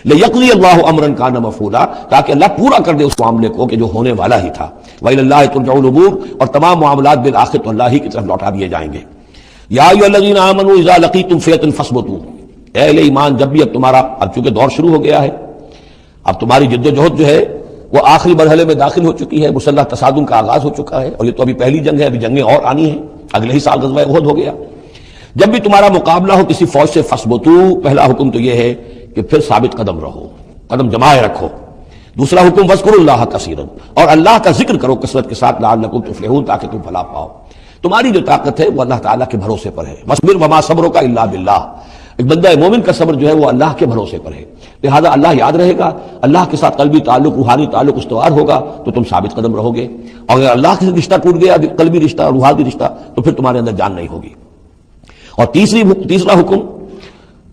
لیقضی اللہ امرا کان مفعولا، تاکہ اللہ پورا کر دے اس معاملے کو کہ جو ہونے والا ہی تھا۔ وإلی اللہ ترجع الامور، اور تمام معاملات بالآخر تو اللہ ہی کی طرف لوٹا دیے جائیں گے۔ یا ایھا الذین آمنوا اذا لقیتم فئۃ فاثبتوا، اے اہل ایمان جب بھی اب تمہارا اب چونکہ دور شروع ہو گیا ہے، اب تمہاری جد و جہد جو ہے وہ آخری مرحلے میں داخل ہو چکی ہے، مسلح تصادم کا آغاز ہو چکا ہے، اور یہ تو ابھی پہلی جنگ ہے، ابھی جنگیں اور آنی ہیں، اگلے ہی سال غزوہ احد ہو گیا۔ جب بھی تمہارا مقابلہ ہو کسی فوج سے فاثبتوا، پہلا حکم تو یہ ہے کہ پھر ثابت قدم رہو، قدم جمائے رکھو۔ دوسرا حکم واذکروا اللہ کثیرا، اور اللہ کا ذکر کرو کثرت کے ساتھ، لعلکم تفلحون، تاکہ تم فلاح پاؤ۔ تمہاری جو طاقت ہے وہ اللہ تعالیٰ کے بھروسے پر ہے۔ واصبر وما صبرک الا باللہ، ایک بندہ مومن کا صبر جو ہے وہ اللہ کے بھروسے پر ہے، لہذا اللہ یاد رہے گا، اللہ کے ساتھ قلبی تعلق، روحانی تعلق استوار ہوگا تو تم ثابت قدم رہو گے، اور اگر اللہ سے رشتہ ٹوٹ گیا، قلبی رشتہ، روحانی رشتہ، تو پھر تمہارے اندر جان نہیں ہوگی۔ اور تیسرا حکم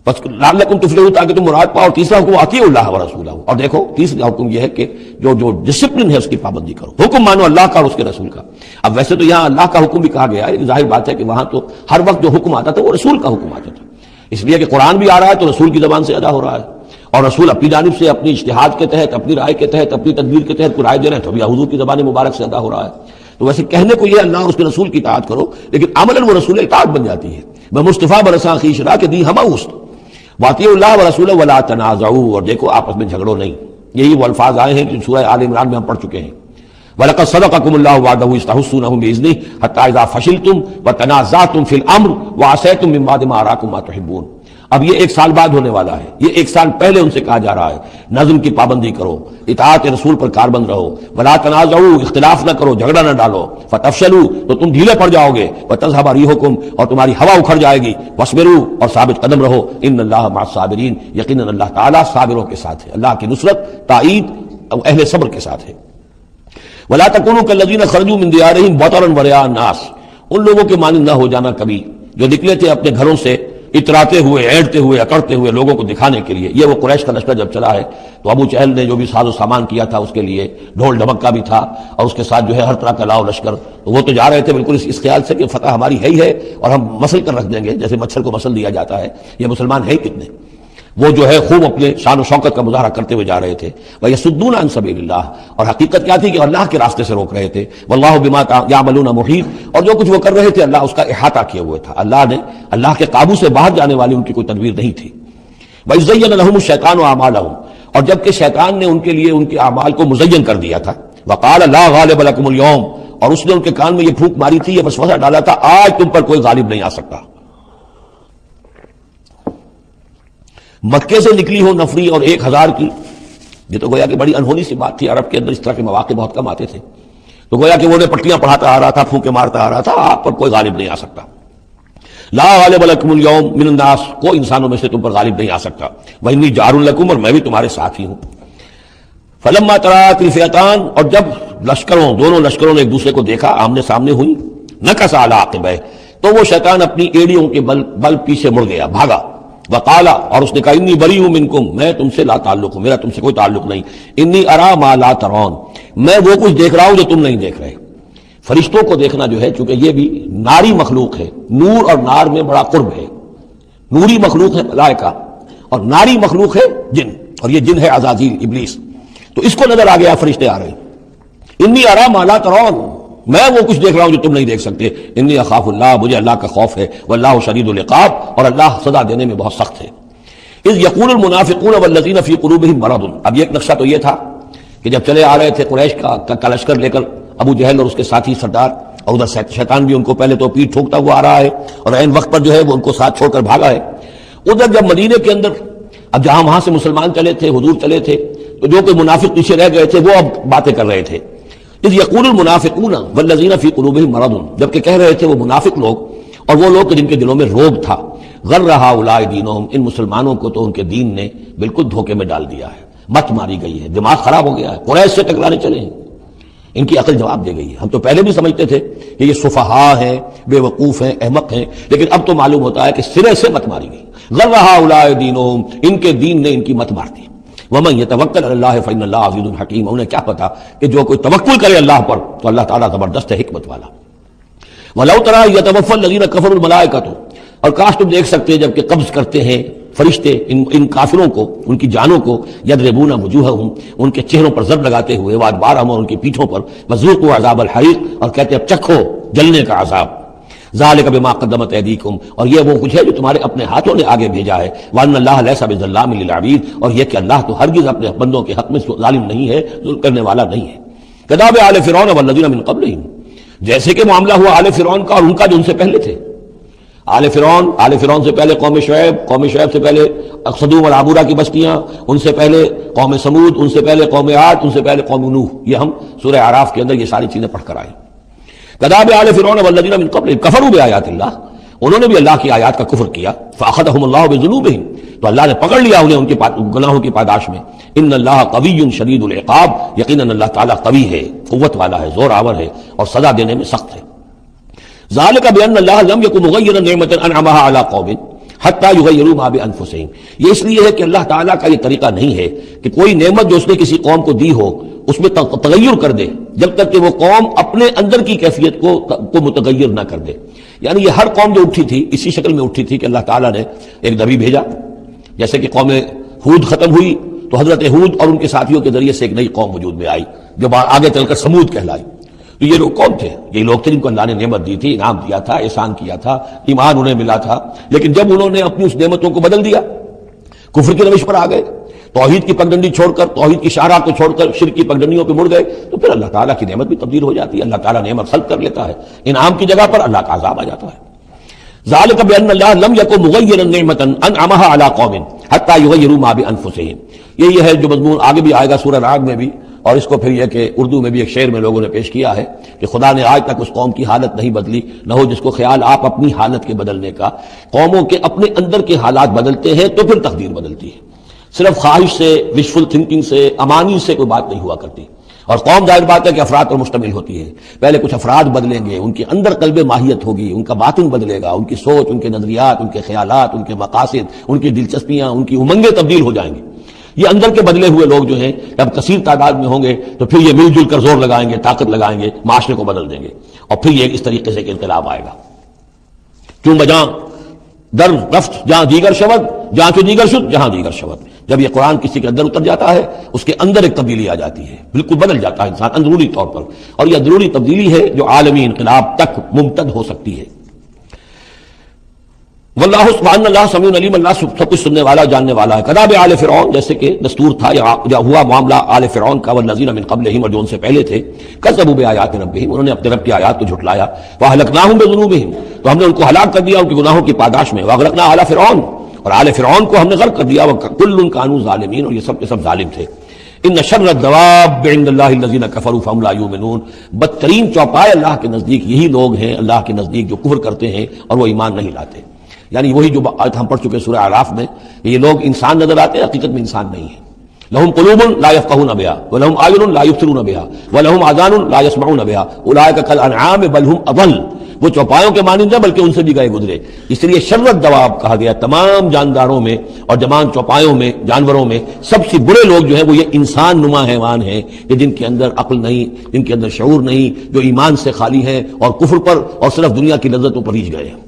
لعلکم تفلحون، تاکہ تم مراد پاؤ، تیسرا حکم اطیعوا اللہ ورسولہ، اور دیکھو تیسرا حکم یہ ہے کہ جو ڈسپلن ہے اس کی پابندی کرو، حکم مانو اللہ کا اور اس کے رسول کا۔ اب ویسے تو یہاں اللہ کا حکم بھی کہا گیا ہے، ظاہر بات ہے کہ وہاں تو ہر وقت جو حکم آتا تھا وہ رسول کا حکم آتا تھا، اس لیے کہ قرآن بھی آ رہا ہے تو رسول کی زبان سے ادا ہو رہا ہے، اور رسول اپنی جانب سے اپنی اجتہاد کے تحت، اپنی رائے کے تحت، اپنی تدبیر کے تحت رائے دے رہے ہیں، تو بھی حضور کی زبان مبارک سے ادا ہو رہا ہے۔ تو ویسے کہنے کو یہ اللہ اور اس کے رسول کی اطاعت کرو، لیکن عملاً وہ رسول اطاعت بن جاتی ہے۔ میں مصطفیٰ برساں خیش را کہ دی ہما است، واطیعوا اللہ ورسولہ ولا تنازعوا، اور دیکھو آپس میں جھگڑو نہیں۔ یہی وہ الفاظ آئے ہیں جو سورہ آل عمران میں ہم پڑھ چکے ہیں۔ وَلَقَدْ صَدَقَكُمُ اللَّهُ وَعْدَهُ إِذْ تَحُسُّونَهُم بِإِذْنِهِ حَتَّىٰ إِذَا فَشِلْتُمْ وَتَنَازَعْتُمْ فِي الْأَمْرِ وَعَصَيْتُم مِّن بَعْدِ مَا أَرَاكُم مَّا تُحِبُّونَ، اب یہ 1 سال بعد ہونے والا ہے، یہ 1 سال پہلے ان سے کہا جا رہا ہے نظم کی پابندی کرو، اطاعت رسول پر کاربند رہو، ولا تنازعوا، اختلاف نہ کرو، جھگڑا نہ ڈالو، فتفشلوا، تو تم ڈھیلے پڑ جاؤ گے، وتذهب ريحكم، اور تمہاری ہوا اکھڑ جائے گی، واصبروا، اور ثابت قدم رہو، ان اللہ مع الصابرین، یقیناً اللہ تعالیٰ صابروں کے ساتھ ہے، اللہ کی نصرت تائید اہل صبر کے ساتھ ہے۔ ولا تكونوا كالذين خرجوا من ديارهم بطرا ورئاء الناس، ان لوگوں کے مانند نہ ہو جانا کبھی جو نکلے تھے اپنے گھروں سے اتراتے ہوئے، اینٹتے ہوئے، اکڑتے ہوئے لوگوں کو دکھانے کے لیے۔ یہ وہ قریش کا لشکر جب چلا ہے تو ابو جہل نے جو بھی ساز و سامان کیا تھا اس کے لیے ڈھول ڈھمکا بھی تھا، اور اس کے ساتھ جو ہے ہر طرح کا لاؤ لشکر، تو وہ تو جا رہے تھے بالکل اس خیال سے کہ فتح ہماری ہے ہی ہے اور ہم مسل کر رکھ دیں گے، جیسے مچھر کو مسل دیا جاتا ہے، یہ مسلمان ہیں کتنے، وہ جو ہے خوب اپنے شان و شوکت کا مظاہرہ کرتے ہوئے جا رہے تھے۔ وَيَصُدُّونَ عَن سَبِيلِ اللَّهِ، اور حقیقت کیا تھی کہ اللہ کے راستے سے روک رہے تھے۔ وَاللَّهُ بِمَا يَعْمَلُونَ مُحِيطٌ، اور جو کچھ وہ کر رہے تھے اللہ اس کا احاطہ کیے ہوئے تھا، اللہ کے قابو سے باہر جانے والی ان کی کوئی تدبیر نہیں تھی۔ وَإِذْ زَيَّنَ لَهُمُ الشَّيْطَانُ أَعْمَالَهُمْ، اور جب کہ شیطان نے ان کے لیے ان کے اعمال کو مزین کر دیا تھا، وَقَالَ لَا غَالِبَ لَكُمُ الْيَوْمَ، اور اس نے ان کے کان میں یہ پھونک ماری تھی، یہ وسوسہ ڈالا تھا، آج تم پر کوئی غالب نہیں آ سکتا۔ مکے سے نکلی ہو نفری اور 1000 کی، یہ تو گویا کہ بڑی انہونی سی بات تھی، عرب کے اندر اس طرح کے مواقع بہت کم آتے تھے، تو گویا کہ وہ نے پٹیاں پڑھاتا آ رہا تھا، پھونکے مارتا آ رہا تھا، آپ پر کوئی غالب نہیں آ سکتا۔ لا غالب لکم اليوم من الناس، کوئی انسانوں میں سے تم پر غالب نہیں آ سکتا، وانی جار لکم، اور میں بھی تمہارے ساتھ ہی ہوں۔ فلما تراءت الفئتان، اور جب دونوں لشکروں نے ایک دوسرے کو دیکھا، آمنے سامنے ہوئی، نکص علی عقبیہ، تو وہ شیطان اپنی ایڑیوں کے بل پیچھے مڑ گیا، بھاگا، وقال، اور اس نے کہا انی بریء منکم، میں تم سے لا تعلق ہوں، میرا تم سے کوئی تعلق نہیں، انی ارا ما لا ترون، میں وہ کچھ دیکھ رہا ہوں جو تم نہیں دیکھ رہے۔ فرشتوں کو دیکھنا جو ہے، چونکہ یہ بھی ناری مخلوق ہے، نور اور نار میں بڑا قرب ہے، نوری مخلوق ہے ملائکہ اور ناری مخلوق ہے جن، اور یہ جن ہے عزازیل ابلیس، تو اس کو نظر آ گیا فرشتے آ رہے ہیں، انی ارا ما لا ترون، میں وہ کچھ دیکھ رہا ہوں جو تم نہیں دیکھ سکتے، انی اخاف اللہ، مجھے اللہ کا خوف ہے، واللہ شدید العقاب، اور اللہ سزا دینے میں بہت سخت ہے۔ اذ یقول المنافقون والذین فی قلوبہم مرض، اب یہ ایک نقشہ تو یہ تھا کہ جب چلے آ رہے تھے قریش کا لشکر لے کر ابو جہل اور اس کے ساتھی سردار، اور ادھر شیطان بھی ان کو پہلے تو پیٹ ٹھوکتا ہوا آ رہا ہے، اور عین وقت پر جو ہے وہ ان کو ساتھ چھوڑ کر بھاگا ہے۔ ادھر جب مدینے کے اندر اب جہاں وہاں سے مسلمان چلے تھے، حضور چلے تھے، تو جو کوئی منافق پیچھے رہ گئے تھے وہ اب باتیں کر رہے تھے۔ اذ یقول المنافقون والذین فی قلوبہم مرض، جبکہ کہہ رہے تھے وہ منافق لوگ اور وہ لوگ جن کے دلوں میں روگ تھا، غر ہؤلاء دینہم، ان مسلمانوں کو تو ان کے دین نے بالکل دھوکے میں ڈال دیا ہے، مت ماری گئی ہے، دماغ خراب ہو گیا ہے، قریش سے ٹکرانے چلے ہیں، ان کی عقل جواب دے گئی ہے۔ ہم تو پہلے بھی سمجھتے تھے کہ یہ سفہاء ہیں، بے وقوف ہیں، احمق ہیں، لیکن اب تو معلوم ہوتا ہے کہ سرے سے مت ماری گئی، غر ہؤلاء دینہم، ان کے دین نے ان کی مت مار دی۔ ومن يتوکل علی اللہ فإن اللہ عزیز حکیم، انہیں کیا پتا کہ جو کوئی توکل کرے اللہ پر تو اللہ تعالیٰ زبردست ہے، حکمت والا۔ وَلَوْ تَرَىٰ يَتَوَفَّى الَّذِينَ كَفَرُوا الْمَلَائِكَةُ، اور کاش تم دیکھ سکتے جب کہ قبض کرتے ہیں فرشتے ان کافروں کو، ان کی جانوں کو، یضربون وجوہہم، ان کے چہروں پر ضرب لگاتے ہوئے، وادبارہم، اور ان کی پیٹھوں پر، وذوقوا عذاب الحریق، اور کہتے اب چکھو جلنے کا عذاب، ذالک بما قدمت ایدیکم، اور یہ وہ کچھ ہے جو تمہارے اپنے ہاتھوں نے آگے بھیجا ہے، وان اللہ لیس بظلام للعبید، اور یہ کہ اللہ تو ہرگز اپنے بندوں کے حق میں ظالم نہیں ہے، ظلم کرنے والا نہیں ہے۔ کذاب آل فرعون والذین من قبلہم، جیسے کہ معاملہ ہوا آل فرعون کا اور ان کا جو ان سے پہلے تھے۔ آل فرعون سے پہلے قوم شعیب سے پہلے صدوم اور عبورہ کی بستیاں، ان سے پہلے قوم سمود، ان سے پہلے قوم عاد، ان سے پہلے قوم نوح، یہ ہم سورہ اعراف کے اندر یہ ساری چیزیں پڑھ کر آئے۔ کذاب آل فرعون والذین من قبلہم کفروا بآیات اللہ، انہوں نے بھی اللہ کی آیات کا کفر کیا، فأخذہم اللہ بذنوبہم، تو اللہ نے پکڑ لیا انہیں ان کے گناہوں کی پاداش میں۔ ان اللہ قوی شدید العقاب، یقیناً اللہ تعالیٰ قوی ہے، قوت والا ہے، زور آور ہے، اور سزا دینے میں سخت ہے۔ ذالک بأن اللہ لم یکن مغیرا نعمۃ انعمھا علی قوم حتی یغیروا ما بانفسہم، یہ اس لیے ہے کہ اللہ تعالیٰ کا یہ طریقہ نہیں ہے کہ کوئی نعمت جو اس نے کسی قوم کو دی ہو اس میں تغیر کر دے جب تک کہ وہ قوم اپنے اندر کی کیفیت کو متغیر نہ کر دے۔ یعنی یہ ہر قوم جو اٹھی تھی اسی شکل میں اٹھی تھی کہ اللہ تعالیٰ نے ایک نبی بھیجا، جیسے کہ قوم ہود ختم ہوئی تو حضرت ہود اور ان کے ساتھیوں کے ذریعے سے ایک نئی قوم وجود میں آئی جو آگے چل کر سمود کہلائی۔ تو یہ لوگ کون تھے؟ یہ لوگ تھے جن کو اللہ نے نعمت دی تھی، انعام دیا تھا، احسان کیا تھا، ایمان انہیں ملا تھا، لیکن جب انہوں نے اپنی اس نعمتوں کو بدل دیا، کفر کی روش پر آ گئے، توحید کی پگڈنڈی چھوڑ کر، توحید کی شاہراہ کو چھوڑ کر شرک کی پگڈنڈیوں پہ مڑ گئے، تو پھر اللہ تعالیٰ کی نعمت بھی تبدیل ہو جاتی ہے، اللہ تعالیٰ نعمت سلب کر لیتا ہے، انعام کی جگہ پر اللہ کا عذاب آ جاتا ہے۔ ذالک بأن اللہ لم یکن مغیرا نعمتا انعمها علی قوم حتی یغیروا ما بانفسہم. یہی ہے جو مضمون آگے بھی آئے گا سورہ رعد میں بھی، اور اس کو پھر یہ کہ اردو میں بھی ایک شعر میں لوگوں نے پیش کیا ہے کہ خدا نے آج تک اس قوم کی حالت نہیں بدلی، نہ ہو جس کو خیال آپ اپنی حالت کے بدلنے کا. قوموں کے اپنے اندر کے حالات بدلتے ہیں تو پھر تقدیر بدلتی ہے. صرف خواہش سے، وشفل تھنکنگ سے، امانی سے کوئی بات نہیں ہوا کرتی. اور قوم ظاہر بات ہے کہ افراد پر مشتمل ہوتی ہے. پہلے کچھ افراد بدلیں گے، ان کے اندر قلب ماہیت ہوگی، ان کا باطن بدلے گا، ان کی سوچ، ان کے نظریات، ان کے خیالات، ان کے مقاصد، ان کی دلچسپیاں، ان کی امنگیں تبدیل ہو جائیں گی. یہ اندر کے بدلے ہوئے لوگ جو ہیں جب کثیر تعداد میں ہوں گے تو پھر یہ مل جل کر زور لگائیں گے، طاقت لگائیں گے، معاشرے کو بدل دیں گے، اور پھر یہ اس طریقے سے ایک انقلاب آئے گا. چون بجاں در رفت جہاں دیگر شود، جہاں کے دیگر شد جہاں دیگر شود. جب یہ قرآن کسی کے اندر اتر جاتا ہے اس کے اندر ایک تبدیلی آ جاتی ہے، بالکل بدل جاتا ہے انسان اندرونی طور پر. اور یہ اندرونی تبدیلی ہے جو عالمی انقلاب تک ممتد ہو سکتی ہے. واللہ سبحان اللہ سمیع علیم، اللہ سب کچھ سننے والا جاننے والا ہے. کذاب آل فرعون، جیسے کہ دستور تھا یا ہوا معاملہ آل فرعون کا، والذین من قبلہم، اور جو ان سے پہلے تھے، کذبوا بآیات ربہم، انہوں نے اپنے رب کی آیات کو جھٹلایا. فاہلکناہم بذنوبہم، تو ہم نے ان کو ہلاک کر دیا ان کے گناہوں کی پاداش میں. واغرقنا آل فرعون، اور آل فرعون کو ہم نے غرق کر دیا. وکل کانوا ظالمین، اور یہ سب کے سب ظالم تھے. ان شر الدواب عند اللہ الذین کفروا فہم لا یؤمنون، بدترین چوپائے اللہ کے نزدیک یہی لوگ ہیں، اللہ کے نزدیک جو کفر کرتے ہیں اور وہ ایمان نہیں لاتے. یعنی وہی جو آیت ہم پڑھ چکے سورہ اعراف میں، یہ لوگ انسان نظر آتے ہیں، حقیقت میں انسان نہیں ہیں. لہم قلوب لا یفقہون بہا ولہم اعین لا یبصرون بہا ولہم آذان لا یسمعون بہا اولئک کالانعام بل ہم اضل. وہ چوپایوں کے مانند ہیں بلکہ ان سے بھی گئے گزرے. اس لیے شر الدواب کہا گیا. تمام جانداروں میں اور تمام چوپایوں میں، جانوروں میں سب سے برے لوگ جو ہیں وہ یہ انسان نما حیوان ہیں، کہ جن کے اندر عقل نہیں، جن کے اندر شعور نہیں، جو ایمان سے خالی ہیں اور کفر پر اور صرف دنیا کی لذتوں پر ریجھ گئے ہیں.